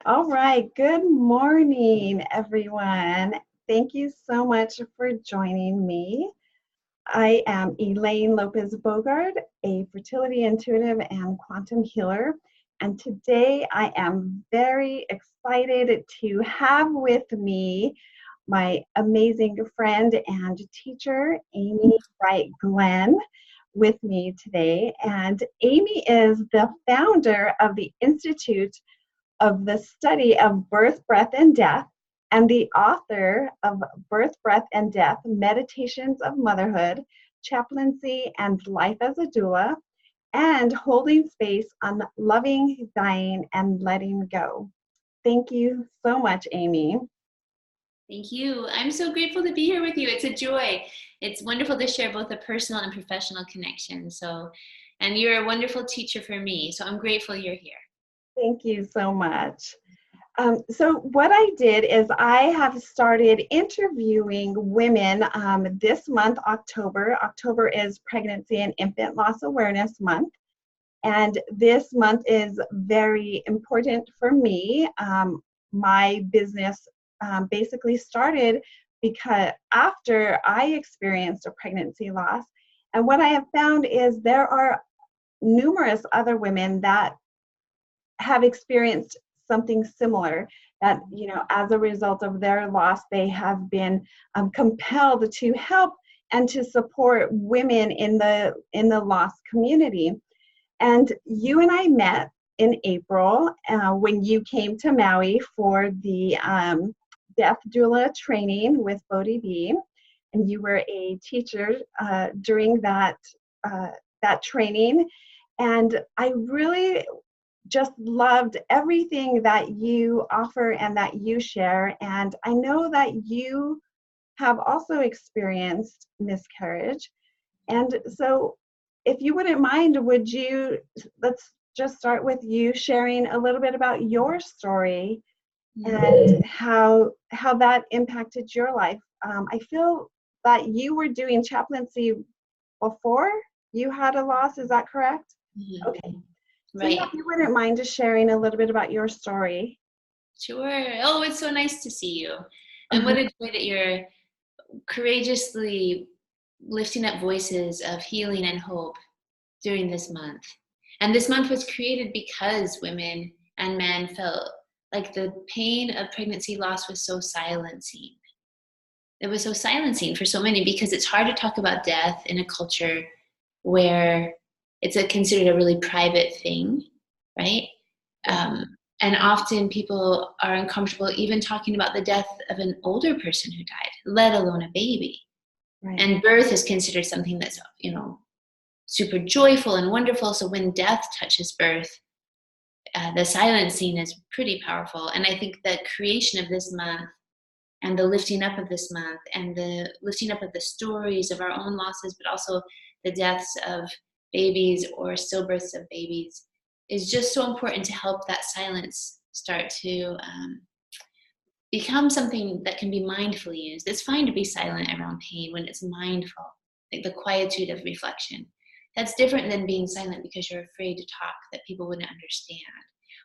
All right. Good morning, everyone. Thank you so much for joining me. I am Elaine Lopez-Bogard, a fertility intuitive and quantum healer. And today I am very excited to have with me my amazing friend and teacher, Amy Wright Glenn, with me today. And Amy is the founder of the Institute of the Study of Birth, Breath, and Death, and the author of Birth, Breath, and Death, Meditations of Motherhood, Chaplaincy, and Life as a Doula, and Holding Space on Loving, Dying, and Letting Go. Thank you so much, Amy. Thank you. I'm so grateful to be here with you. It's a joy. It's wonderful to share both a personal and professional connection. And you're a wonderful teacher for me. So I'm grateful you're here. Thank you so much. So what I did is I have started interviewing women this month, October. October is Pregnancy and Infant Loss Awareness Month. And this month is very important for me. My business basically started because after I experienced a pregnancy loss. And what I have found is there are numerous other women that have experienced something similar, that as a result of their loss they have been compelled to help and to support women in the loss community. And you and I met in April when you came to Maui for the death doula training with Bodhi B, and you were a teacher during that training. And I really just loved everything that you offer and that you share. And I know that you have also experienced miscarriage. And so if you wouldn't mind, let's just start with you sharing a little bit about your story and how that impacted your life. I feel that you were doing chaplaincy before you had a loss, is that correct? Mm-hmm. Okay. So Right. yeah, if you wouldn't mind just sharing a little bit about your story. Sure. Oh, it's so nice to see you. And what a joy that you're courageously lifting up voices of healing and hope during this month. And this month was created because women and men felt like the pain of pregnancy loss was so silencing. It was so silencing for so many because it's hard to talk about death in a culture where it's considered a really private thing, right? And often people are uncomfortable even talking about the death of an older person who died, let alone a baby. Right. And birth is considered something that's, super joyful and wonderful. So when death touches birth, the silencing is pretty powerful. And I think the creation of this month and the lifting up of this month and the lifting up of the stories of our own losses, but also the deaths of babies or stillbirths of babies is just so important to help that silence start to become something that can be mindfully used. It's fine to be silent around pain when it's mindful, like the quietude of reflection. That's different than being silent because you're afraid to talk, that people wouldn't understand,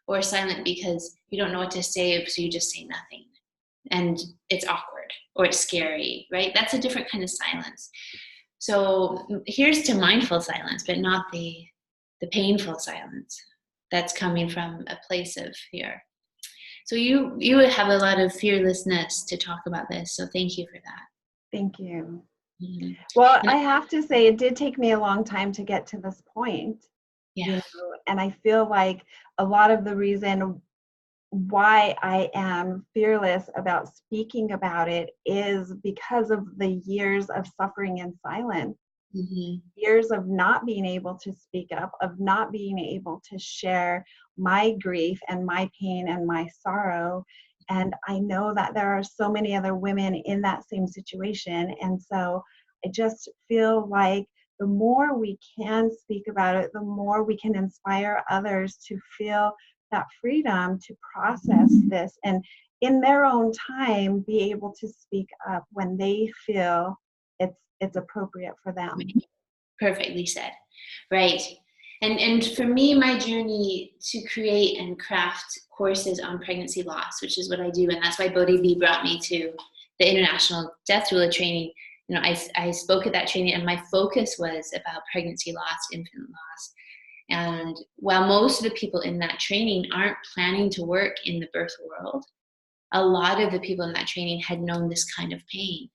or silent because you don't know what to say, so you just say nothing. And it's awkward or it's scary, right? That's a different kind of silence. So here's to mindful silence, but not the painful silence that's coming from a place of fear. So you would have a lot of fearlessness to talk about this. So thank you for that. Thank you. Mm-hmm. Well, I have to say it did take me a long time to get to this point. Yeah. And I feel like a lot of the reason why I am fearless about speaking about it is because of the years of suffering in silence. Mm-hmm. Years of not being able to speak up, of not being able to share my grief and my pain and my sorrow. And I know that there are so many other women in that same situation. And so I just feel like the more we can speak about it, the more we can inspire others to feel that freedom to process this and in their own time be able to speak up when they feel it's appropriate for them. Perfectly said. Right. And for me, my journey to create and craft courses on pregnancy loss, which is what I do, and that's why Bodhi B brought me to the International Death Doula training. You know, I spoke at that training, and my focus was about pregnancy loss, infant loss. And while most of the people in that training aren't planning to work in the birth world, a lot of the people in that training had known this kind of pain,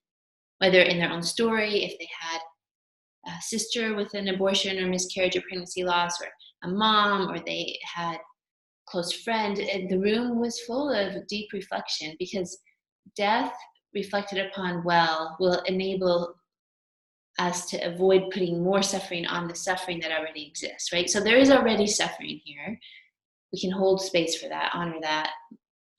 whether in their own story, if they had a sister with an abortion or miscarriage or pregnancy loss, or a mom, or they had a close friend. And the room was full of deep reflection, because death reflected upon well will enable us to avoid putting more suffering on the suffering that already exists, right? So there is already suffering here. We can hold space for that, honor that,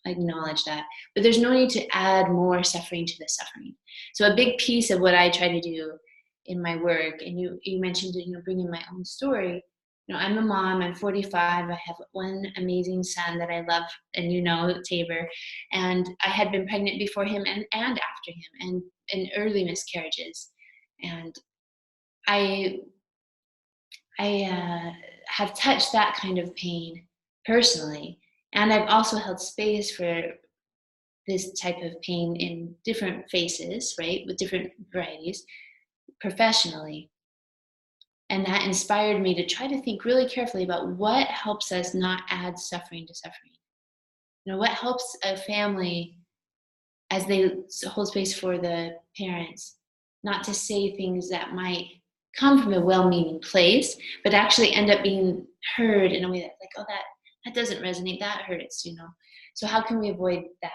acknowledge that, but there's no need to add more suffering to the suffering. So a big piece of what I try to do in my work, and you mentioned, you know, bringing my own story. You know, I'm a mom, I'm 45, I have one amazing son that I love, and you know, Tabor, and I had been pregnant before him and after him, and in early miscarriages. And I have touched that kind of pain personally, and I've also held space for this type of pain in different faces, right, with different varieties, professionally. And that inspired me to try to think really carefully about what helps us not add suffering to suffering. You know, what helps a family as they hold space for the parents, not to say things that might come from a well-meaning place, but actually end up being heard in a way that's like, oh, that doesn't resonate, that hurts, you know. So how can we avoid that?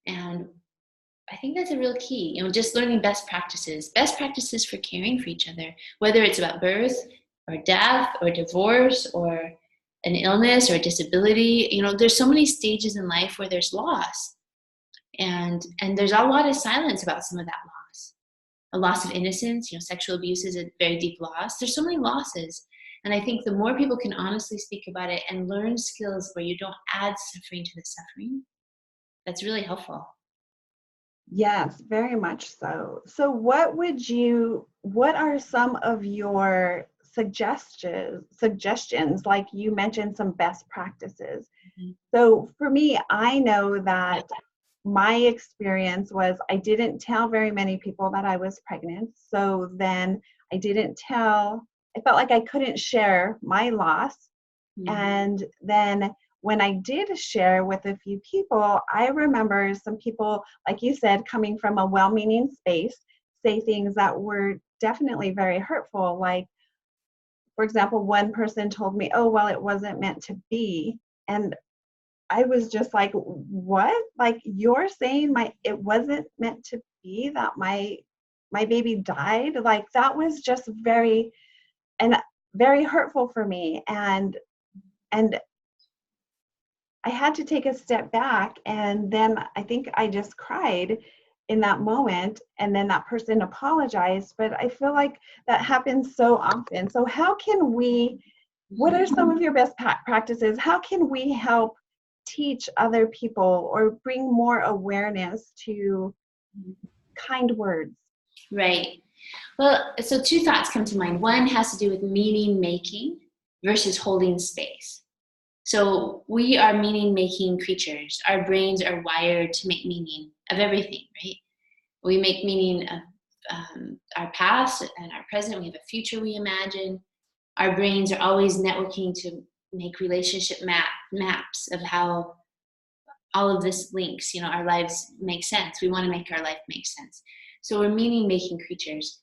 And I think that's a real key, you know, just learning best practices for caring for each other, whether it's about birth or death or divorce or an illness or a disability. You know, there's so many stages in life where there's loss, and there's a lot of silence about some of that loss. A loss of innocence, you know, sexual abuse is a very deep loss. There's so many losses. And I think the more people can honestly speak about it and learn skills where you don't add suffering to the suffering, that's really helpful. Yes, very much so. So what are some of your suggestions, like you mentioned some best practices. Mm-hmm. So for me, I know that my experience was I didn't tell very many people that I was pregnant. So then I felt like I couldn't share my loss. Mm-hmm. And then when I did share with a few people, I remember some people, like you said, coming from a well-meaning space, say things that were definitely very hurtful. Like, for example, one person told me, oh, well, it wasn't meant to be. And I was just like, what? Like, you're saying it wasn't meant to be, that my baby died? Like, that was just very hurtful for me. And I had to take a step back, and then I think I just cried in that moment, and then that person apologized. But I feel like that happens so often. So what are some of your best practices? How can we help teach other people or bring more awareness to kind words? Right. Well, so two thoughts come to mind. One has to do with meaning making versus holding space. So we are meaning-making creatures. Our brains are wired to make meaning of everything, right? We make meaning of our past and our present. We have a future we imagine. Our brains are always networking to make relationship maps of how all of this links, you know, our lives make sense. We want to make our life make sense. So we're meaning-making creatures.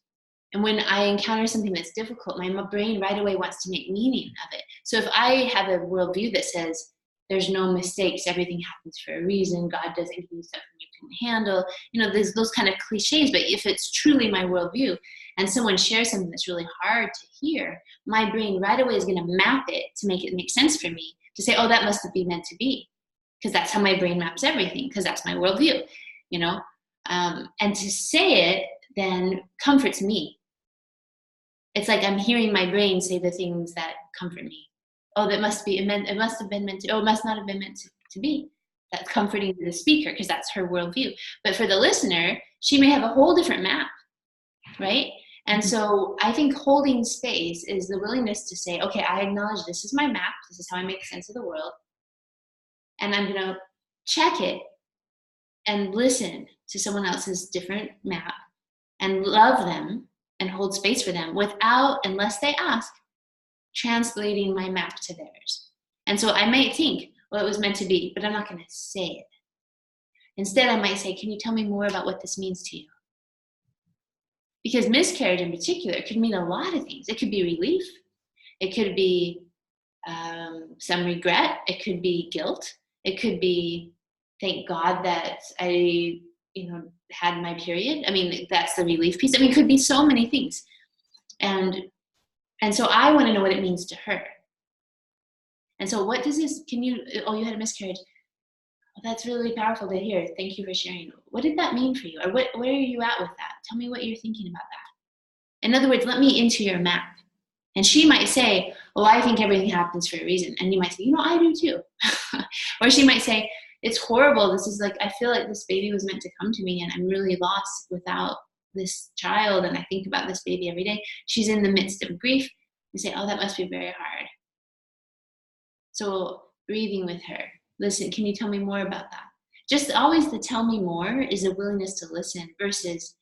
And when I encounter something that's difficult, my brain right away wants to make meaning of it. So if I have a worldview that says there's no mistakes, everything happens for a reason, God doesn't give you something you can handle, you know, there's those kind of cliches. But if it's truly my worldview and someone shares something that's really hard to hear, my brain right away is going to map it to make it make sense for me, to say, oh, that must be meant to be, because that's how my brain maps everything, because that's my worldview, you know. And to say it then comforts me. It's like I'm hearing my brain say the things that comfort me. Oh, it must have been meant to, oh, it must not have been meant to be. That's comforting to the speaker, because that's her worldview. But for the listener, she may have a whole different map, right? And so I think holding space is the willingness to say, okay, I acknowledge this is my map. This is how I make sense of the world. And I'm going to check it and listen to someone else's different map and love them and hold space for them without, unless they ask, translating my map to theirs. And so I might think, well, it was meant to be, but I'm not going to say it. Instead, I might say, can you tell me more about what this means to you? Because miscarriage in particular could mean a lot of things. It could be relief. It could be some regret. It could be guilt. It could be, thank God that I, had my period. I mean, that's the relief piece. I mean, it could be so many things. And so I want to know what it means to her. And so what does this, you had a miscarriage. Well, that's really powerful to hear. Thank you for sharing. What did that mean for you? Or where are you at with that? Tell me what you're thinking about that. In other words, let me into your map. And she might say, well, I think everything happens for a reason. And you might say, I do too. Or she might say, it's horrible. This is I feel like this baby was meant to come to me and I'm really lost without this child. And I think about this baby every day. She's in the midst of grief. You say, oh, that must be very hard. So breathing with her. Listen, can you tell me more about that? Just always the tell me more is a willingness to listen versus,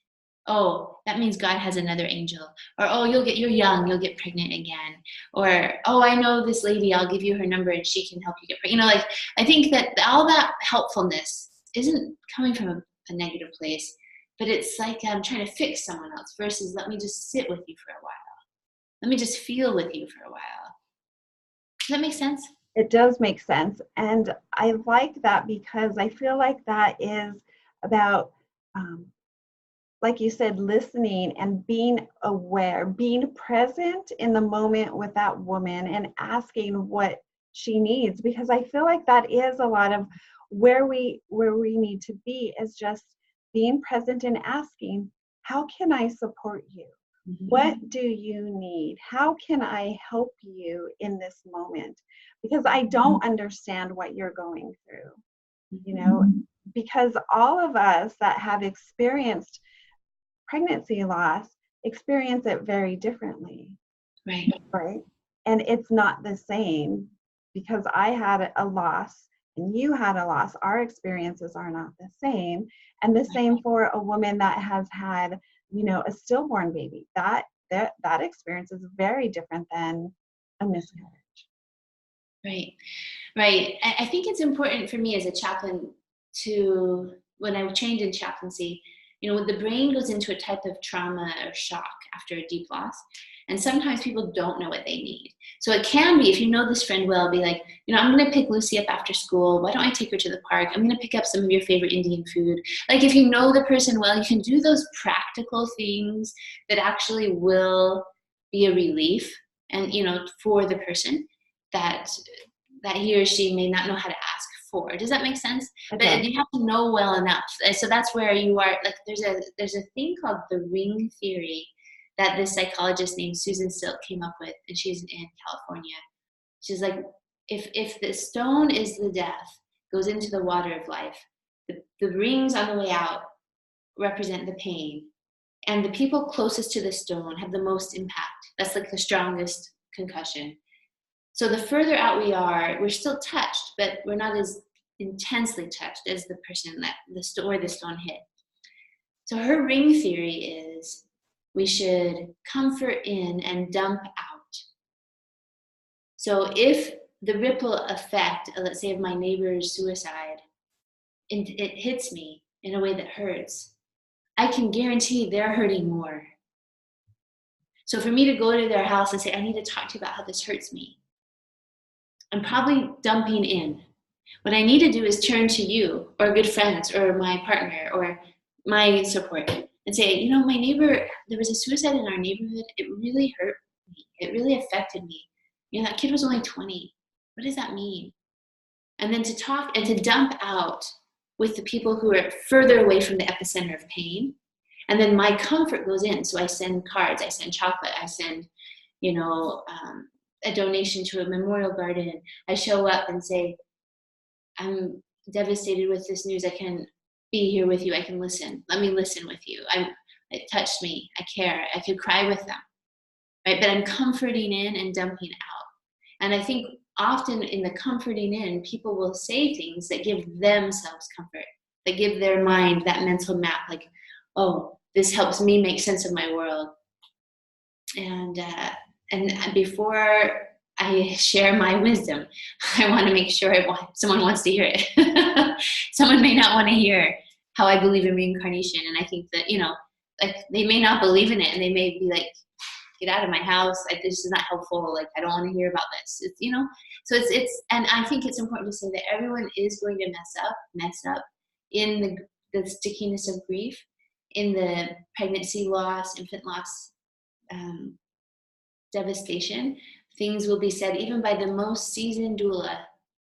oh, that means God has another angel. Or, oh, you're young, you'll get pregnant again. Or, oh, I know this lady, I'll give you her number and she can help you get pregnant. I think that all that helpfulness isn't coming from a negative place, but it's like I'm trying to fix someone else versus let me just sit with you for a while. Let me just feel with you for a while. Does that make sense? It does make sense. And I like that because I feel like that is about, like you said, listening and being aware, being present in the moment with that woman and asking what she needs. Because I feel like that is a lot of where we need to be, is just being present and asking, how can I support you? Mm-hmm. What do you need? How can I help you in this moment? Because I don't understand what you're going through, because all of us that have experienced pregnancy loss experience it very differently. Right. And it's not the same because I had a loss and you had a loss. Our experiences are not the same. And the same for a woman that has had, a stillborn baby. That experience is very different than a miscarriage. Right. I think it's important for me as a chaplain when I trained in chaplaincy, when the brain goes into a type of trauma or shock after a deep loss, and sometimes people don't know what they need. So it can be, if you know this friend well, be like, I'm going to pick Lucy up after school. Why don't I take her to the park? I'm going to pick up some of your favorite Indian food. If you know the person well, you can do those practical things that actually will be a relief and, for the person that he or she may not know how to ask for. Does that make sense? Okay. But you have to know well enough. So that's where you are. There's a thing called the ring theory that this psychologist named Susan Silk came up with, and she's in California. She's like, if the stone is the death, goes into the water of life, the rings on the way out represent the pain, and the people closest to the stone have the most impact. That's the strongest concussion. So the further out we are, we're still touched, but we're not as intensely touched as the person where the stone hit. So her ring theory is we should comfort in and dump out. So if the ripple effect, let's say of my neighbor's suicide, it hits me in a way that hurts, I can guarantee they're hurting more. So for me to go to their house and say, I need to talk to you about how this hurts me, I'm probably dumping in. What I need to do is turn to you or good friends or my partner or my support and say, my neighbor, there was a suicide in our neighborhood. It really hurt me. It really affected me. That kid was only 20. What does that mean? And then to talk and to dump out with the people who are further away from the epicenter of pain. And then my comfort goes in. So I send cards, I send chocolate, I send, a donation to a memorial garden. I show up and say, I'm devastated with this news. I can be here with you. I can listen. Let me listen with you. It touched me. I care. I could cry with them, right? But I'm comforting in and dumping out. And I think often in the comforting in, people will say things that give themselves comfort, that give their mind that mental map, like, oh, this helps me make sense of my world. And before I share my wisdom, I want to make sure someone wants to hear it. Someone may not want to hear how I believe in reincarnation. And I think that, like, they may not believe in it, and they may be like, get out of my house. Like, this is not helpful. Like, I don't want to hear about this. It's, so it's, and I think it's important to say that everyone is going to mess up in the stickiness of grief, in the pregnancy loss, infant loss, devastation. Things will be said even by the most seasoned doula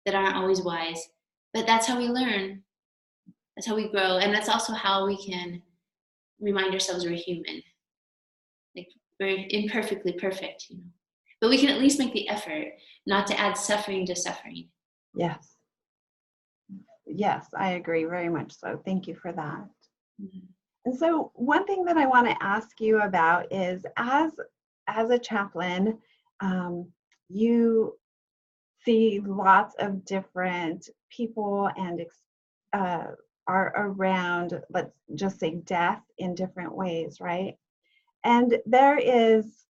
that aren't always wise, but that's how we learn. That's how we grow. And that's also how we can remind ourselves we're human. Like, we're imperfectly perfect, but we can at least make the effort not to add suffering to suffering. Yes, I agree very much so. Thank you for that. Mm-hmm. And so one thing that I want to ask you about is, as a chaplain, you see lots of different people and are around, let's just say, death in different ways, right? And there is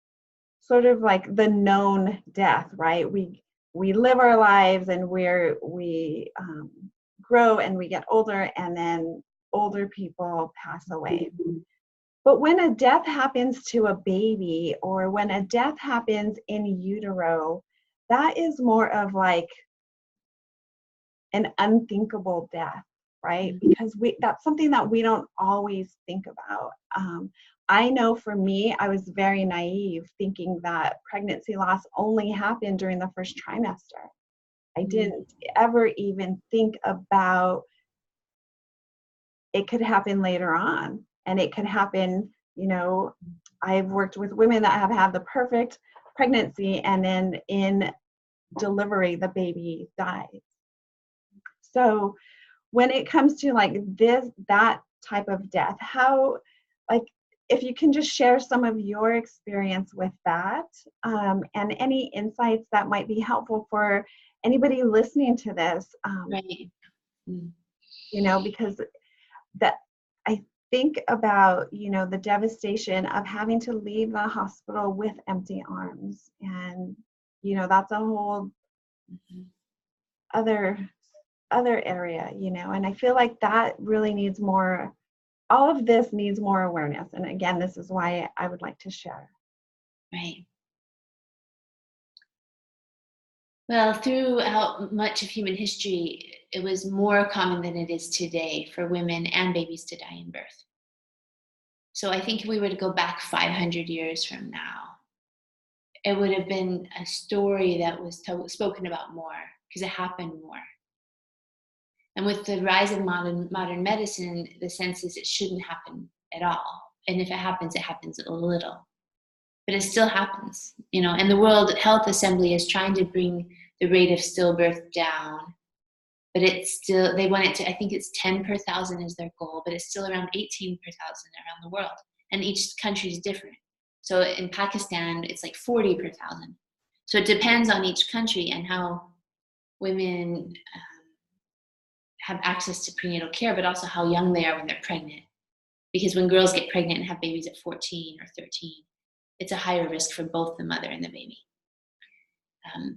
sort of like the known death, right? We live our lives, and we grow, and we get older, and then older people pass away. Mm-hmm. But when a death happens to a baby, or when a death happens in utero, that is more of like an unthinkable death, right? Mm-hmm. Because that's something that we don't always think about. I know for me, I was very naive, thinking that pregnancy loss only happened during the first trimester. I didn't ever even think about it could happen later on, and it could happen, I've worked with women that have had the perfect pregnancy, and then in delivery, the baby dies. So when it comes to like that type of death, how, like, if you can just share some of your experience with that, and any insights that might be helpful for anybody listening to this, Right. Because that, I think about, the devastation of having to leave the hospital with empty arms, and that's a whole other area, and I feel like that really needs more. All of this needs more awareness, and again, this is why I would like to share. Right. Well, throughout much of human history, it was more common than it is today for women and babies to die in birth. So I think if we were to go back 500 years from now, it would have been a story that was spoken about more, because it happened more. And with the rise of modern medicine, the sense is it shouldn't happen at all. And if it happens a little. But it still happens, and the World Health Assembly is trying to bring the rate of stillbirth down, but they want it to, I think it's 10 per thousand is their goal, but it's still around 18 per thousand around the world. And each country is different. So in Pakistan, it's like 40 per thousand. So it depends on each country and how women have access to prenatal care, but also how young they are when they're pregnant. Because when girls get pregnant and have babies at 14 or 13, it's a higher risk for both the mother and the baby.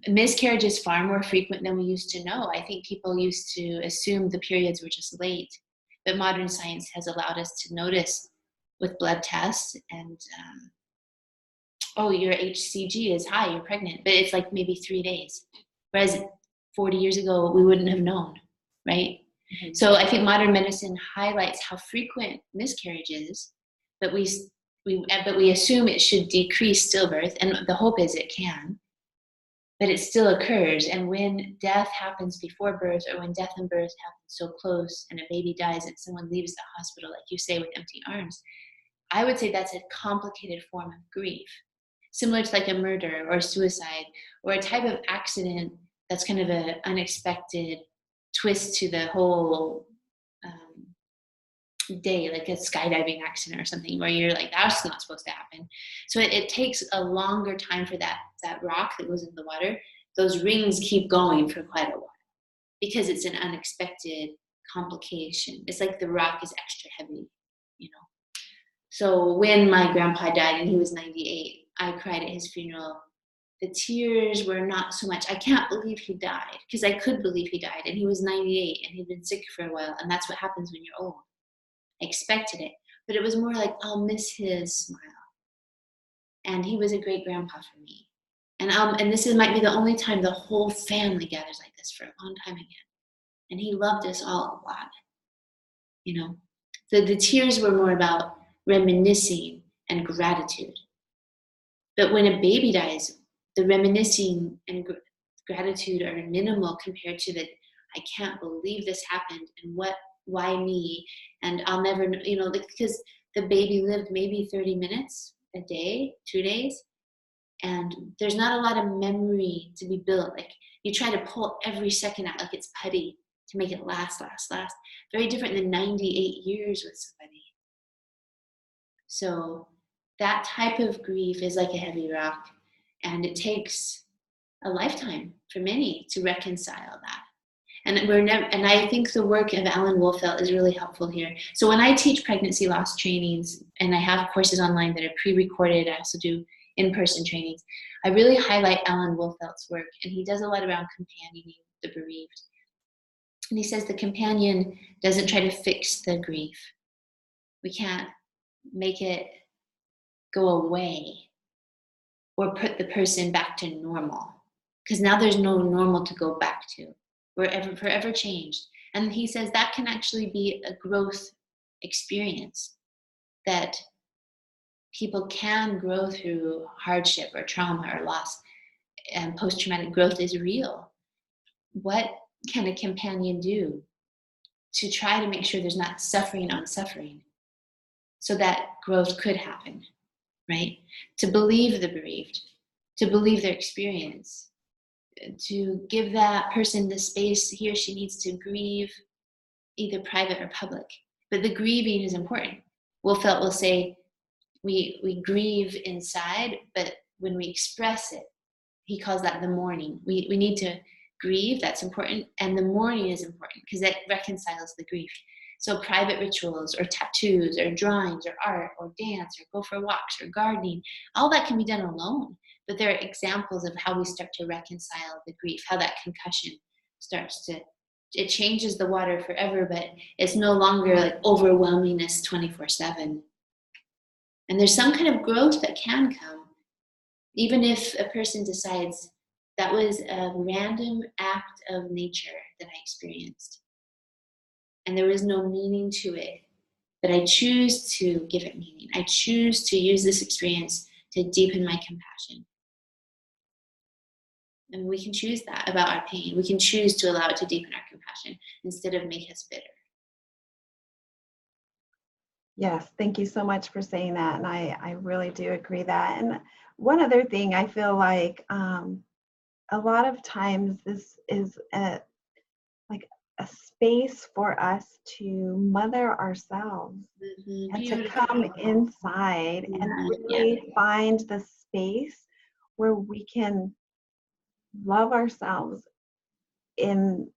Miscarriage is far more frequent than we used to know. I think people used to assume the periods were just late, but modern science has allowed us to notice with blood tests and, your HCG is high, you're pregnant, but it's like maybe 3 days. Whereas 40 years ago, we wouldn't have known, right? Mm-hmm. So I think modern medicine highlights how frequent miscarriage is, but we assume it should decrease stillbirth, and the hope is it can, but it still occurs. And when death happens before birth, or when death and birth happen so close and a baby dies and someone leaves the hospital, like you say, with empty arms, I would say that's a complicated form of grief, similar to like a murder or suicide or a type of accident that's kind of an unexpected twist to the whole day, like a skydiving accident or something, where you're like, that's not supposed to happen. So it takes a longer time for that rock that goes in the water. Those rings keep going for quite a while because it's an unexpected complication. It's like the rock is extra heavy, you know. So when my grandpa died and he was 98, I cried at his funeral. The tears were not so much, I can't believe he died, because I could believe he died, and he was 98 and he'd been sick for a while, and that's what happens when you're old. I expected it, but it was more like, I'll miss his smile. And he was a great grandpa for me. And this might be the only time the whole family gathers like this for a long time again. And he loved us all a lot, you know. The tears were more about reminiscing and gratitude. But when a baby dies, the reminiscing and gratitude are minimal compared to the, I can't believe this happened, and why me, and I'll never, you know, because the baby lived maybe 30 minutes a day, 2 days, and there's not a lot of memory to be built. Like, you try to pull every second out like it's putty to make it last. Very different than 98 years with somebody. So that type of grief is like a heavy rock, and it takes a lifetime for many to reconcile that. And I think the work of Alan Wolfelt is really helpful here. So when I teach pregnancy loss trainings, and I have courses online that are pre-recorded, I also do in-person trainings, I really highlight Alan Wolfelt's work, and he does a lot around companioning the bereaved. And he says the companion doesn't try to fix the grief. We can't make it go away or put the person back to normal, because now there's no normal to go back to. We're forever changed. And he says that can actually be a growth experience, that people can grow through hardship or trauma or loss, and post-traumatic growth is real. What can a companion do to try to make sure there's not suffering on suffering, so that growth could happen, right? To believe the bereaved, to believe their experience, to give that person the space he or she needs to grieve, either private or public. But the grieving is important. Wolfelt will say, we grieve inside, but when we express it, he calls that the mourning. We need to grieve, that's important, and the mourning is important because that reconciles the grief. So private rituals or tattoos or drawings or art or dance or go for walks or gardening, all that can be done alone. But there are examples of how we start to reconcile the grief, how that concussion starts to, it changes the water forever, but it's no longer like overwhelmingness 24/7. And there's some kind of growth that can come, even if a person decides that was a random act of nature that I experienced, and there was no meaning to it, but I choose to give it meaning. I choose to use this experience to deepen my compassion. And we can choose that about our pain. We can choose to allow it to deepen our compassion instead of make us bitter. Yes, thank you so much for saying that. And I really do agree that. And one other thing, I feel like a lot of times this is like a space for us to mother ourselves and to come inside and really find the space where we can love ourselves in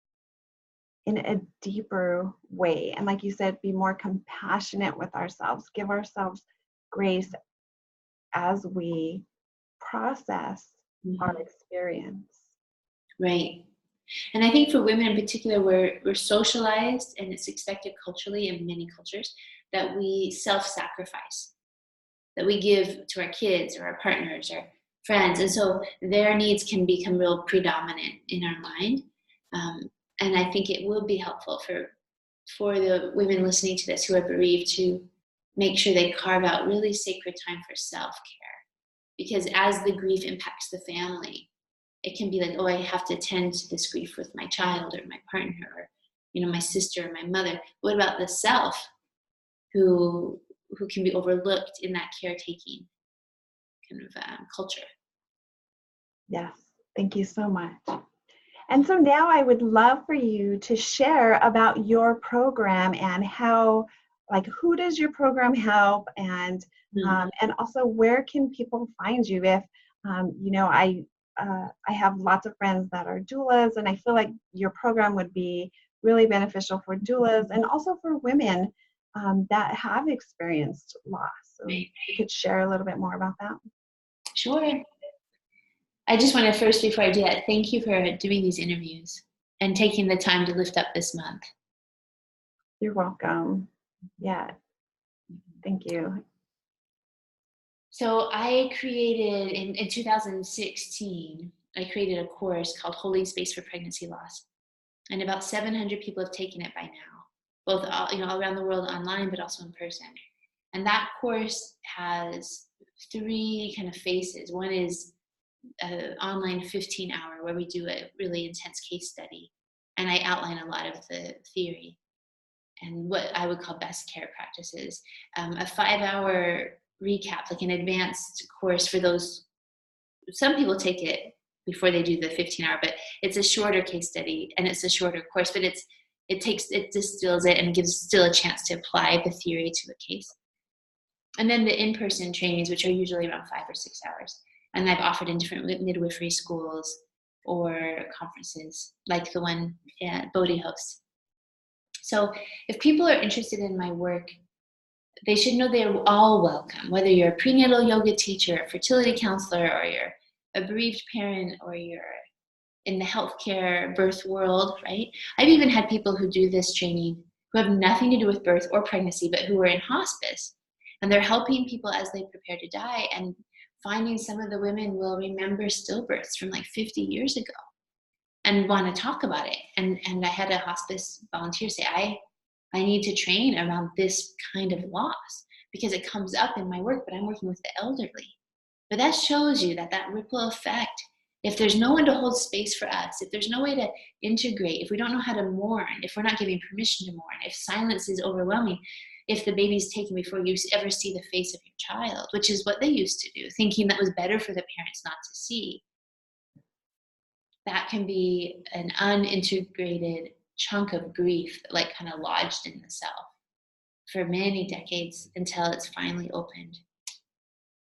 a deeper way. And like you said, be more compassionate with ourselves, give ourselves grace as we process our experience. Right. And I think for women in particular, we're socialized, and it's expected culturally in many cultures that we self-sacrifice, that we give to our kids or our partners or friends. And so their needs can become real predominant in our mind. And I think it will be helpful for the women listening to this who are bereaved to make sure they carve out really sacred time for self-care. Because as the grief impacts the family, it can be like, oh, I have to attend to this grief with my child or my partner or, you know, my sister or my mother. What about the self who can be overlooked in that caretaking kind of culture? Yes, thank you so much. And so now I would love for you to share about your program and how like, who does your program help, and also where can people find you if I have lots of friends that are doulas, and I feel like your program would be really beneficial for doulas and also for women that have experienced loss. So you could share a little bit more about that. Sure. I just want to first, before I do that, thank you for doing these interviews and taking the time to lift up this month. You're welcome. Yeah. Thank you. So I created, in 2016, I created a course called Holding Space for Pregnancy Loss. And about 700 people have taken it by now, both all around the world online, but also in person. And that course has 3 kind of phases. One is an online 15-hour where we do a really intense case study. And I outline a lot of the theory and what I would call best care practices. A 5-hour recap, like an advanced course for those. Some people take it before they do the 15-hour, but it's a shorter case study and it's a shorter course, but it distills it and gives still a chance to apply the theory to a case. And then the in-person trainings, which are usually around 5 or 6 hours. And I've offered in different midwifery schools or conferences like the one Bodhi hosts. So if people are interested in my work, they should know they're all welcome, whether you're a prenatal yoga teacher, a fertility counselor, or you're a bereaved parent, or you're in the healthcare birth world, right? I've even had people who do this training who have nothing to do with birth or pregnancy, but who are in hospice. And they're helping people as they prepare to die, and finding some of the women will remember stillbirths from like 50 years ago and want to talk about it. And I had a hospice volunteer say, I need to train around this kind of loss because it comes up in my work, but I'm working with the elderly. But that shows you that ripple effect, if there's no one to hold space for us, if there's no way to integrate, if we don't know how to mourn, if we're not giving permission to mourn, if silence is overwhelming, if the baby's taken before you ever see the face of your child, which is what they used to do, thinking that was better for the parents not to see, that can be an unintegrated chunk of grief that like kind of lodged in the self for many decades until it's finally opened.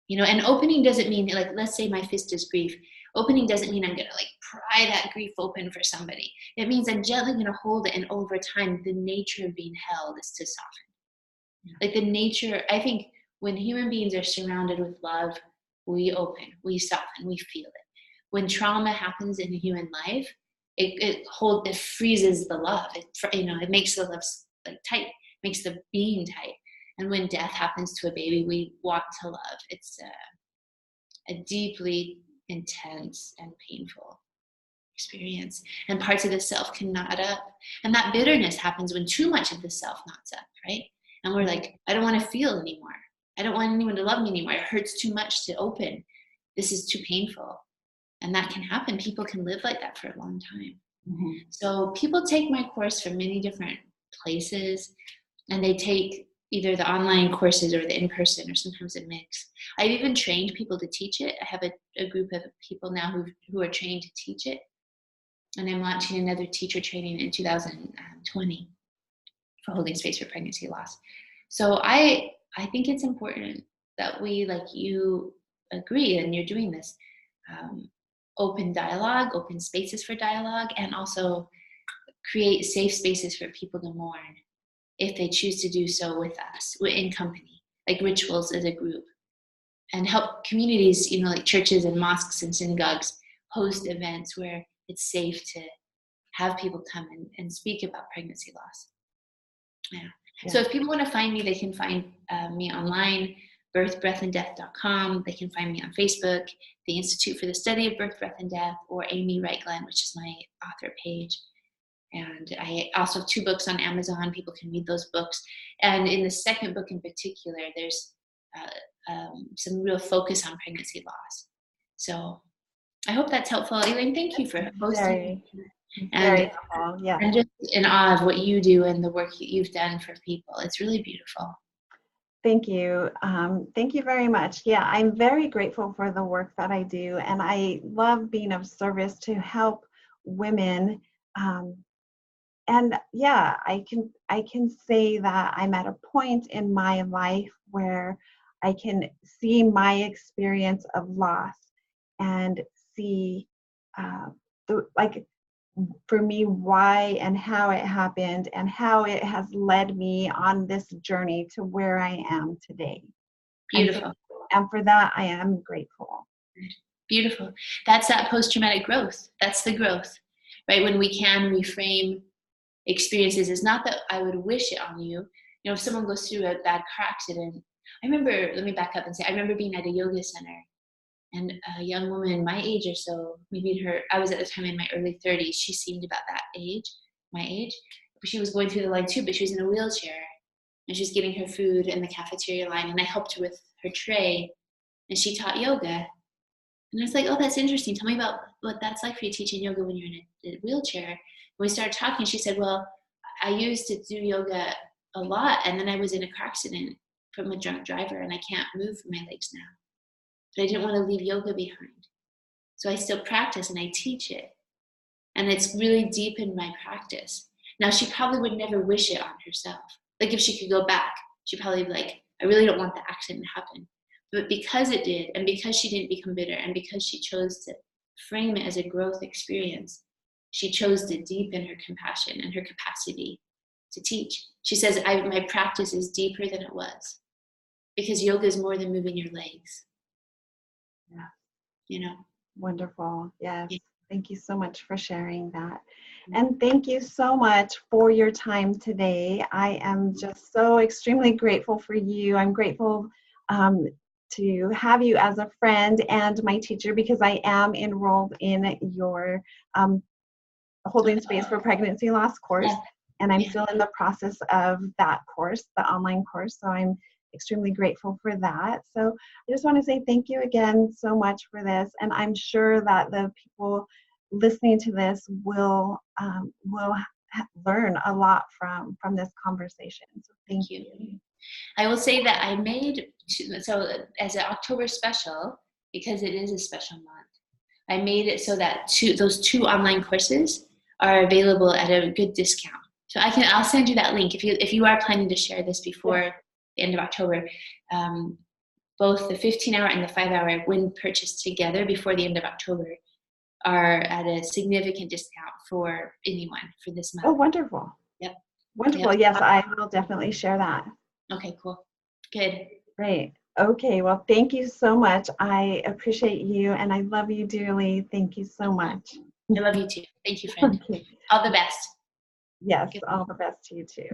And opening doesn't mean, like, let's say my fist is grief. Opening doesn't mean I'm going to like pry that grief open for somebody. It means I'm gently going to hold it, and over time, the nature of being held is to soften. Like the nature, I think when human beings are surrounded with love, we open, we soften, we feel it. When trauma happens in a human life, it freezes the love. It makes the love like tight, makes the being tight. And when death happens to a baby, we want to love. It's a deeply intense and painful experience. And parts of the self can knot up. And that bitterness happens when too much of the self knots up, right? And we're like, I don't want to feel anymore. I don't want anyone to love me anymore. It hurts too much to open. This is too painful. And that can happen. People can live like that for a long time. Mm-hmm. So people take my course from many different places, and they take either the online courses or the in-person, or sometimes a mix. I've even trained people to teach it. I have a group of people now who are trained to teach it. And I'm launching another teacher training in 2020 for holding space for pregnancy loss. So I think it's important that we, like you, agree, and you're doing this, open dialogue, open spaces for dialogue, and also create safe spaces for people to mourn if they choose to do so with us, in company, like rituals as a group, and help communities, like churches and mosques and synagogues, host events where it's safe to have people come and speak about pregnancy loss. Yeah. So if people want to find me, they can find me online, birthbreathanddeath.com. They can find me on Facebook, the Institute for the Study of Birth, Breath, and Death, or Amy Wright Glenn, which is my author page. And I also have 2 books on Amazon. People can read those books. And in the second book in particular, there's some real focus on pregnancy loss. So I hope that's helpful. Elaine, thank you for hosting. Very helpful, yeah. I'm just in awe of what you do and the work you've done for people. It's really beautiful. Thank you. Thank you very much. Yeah, I'm very grateful for the work that I do, and I love being of service to help women and yeah, I can say that I'm at a point in my life where I can see my experience of loss and see like for me why and how it happened and how it has led me on this journey to where I am today. Beautiful. And for that, I am grateful. Beautiful. That's that post-traumatic growth. That's the growth, right? When we can reframe experiences. It's not that I would wish it on you. You know, if someone goes through a bad car accident, I remember, let me back up and say, I remember being at a yoga center and a young woman my age or so, maybe I was at the time in my early 30s. She seemed about that age, my age. She was going through the line too, but she was in a wheelchair and she was getting her food in the cafeteria line, and I helped her with her tray, and she taught yoga. And I was like, oh, that's interesting. Tell me about what that's like for you teaching yoga when you're in a wheelchair. When we started talking, she said, well, I used to do yoga a lot, and then I was in a car accident from a drunk driver, and I can't move my legs now. But I didn't want to leave yoga behind. So I still practice and I teach it. And it's really deep in my practice. Now, she probably would never wish it on herself. Like if she could go back, she'd probably be like, I really don't want the accident to happen. But because it did, and because she didn't become bitter, and because she chose to frame it as a growth experience, she chose to deepen her compassion and her capacity to teach. She says, my practice is deeper than it was, because yoga is more than moving your legs. Yeah. You know? Wonderful. Yes. Yeah. Thank you so much for sharing that. And thank you so much for your time today. I am just so extremely grateful for you. I'm grateful to have you as a friend and my teacher, because I am enrolled in your Holding Space for Pregnancy Loss course. And I'm still in the process of that course, the online course. So I'm extremely grateful for that. So I just want to say thank you again so much for this. And I'm sure that the people listening to this will learn a lot from this conversation. So thank you. I will say that I made, so as an October special, because it is a special month, I made it so that those two online courses are available at a good discount. So I'll send you that link if you are planning to share this before the end of October. Both the 15-hour and the 5-hour, when purchased together before the end of October, are at a significant discount for anyone for this month. Oh, wonderful. Yep. Wonderful. Yep. Yes, I will definitely share that. Okay, cool. Good. Great. Okay, well, thank you so much. I appreciate you and I love you dearly. Thank you so much. I love you too. Thank you, friend. Okay. All the best. Yes, all the best to you too.